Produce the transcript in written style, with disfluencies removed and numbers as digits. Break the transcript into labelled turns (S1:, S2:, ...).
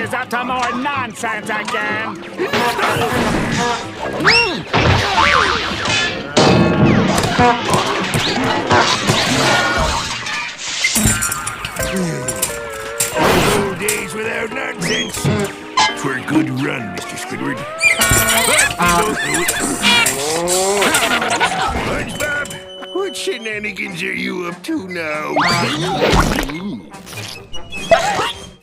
S1: is up to more nonsense again.
S2: 2 days without nonsense. For a good run, Mr. Squidward. SpongeBob, what shenanigans are you up to now?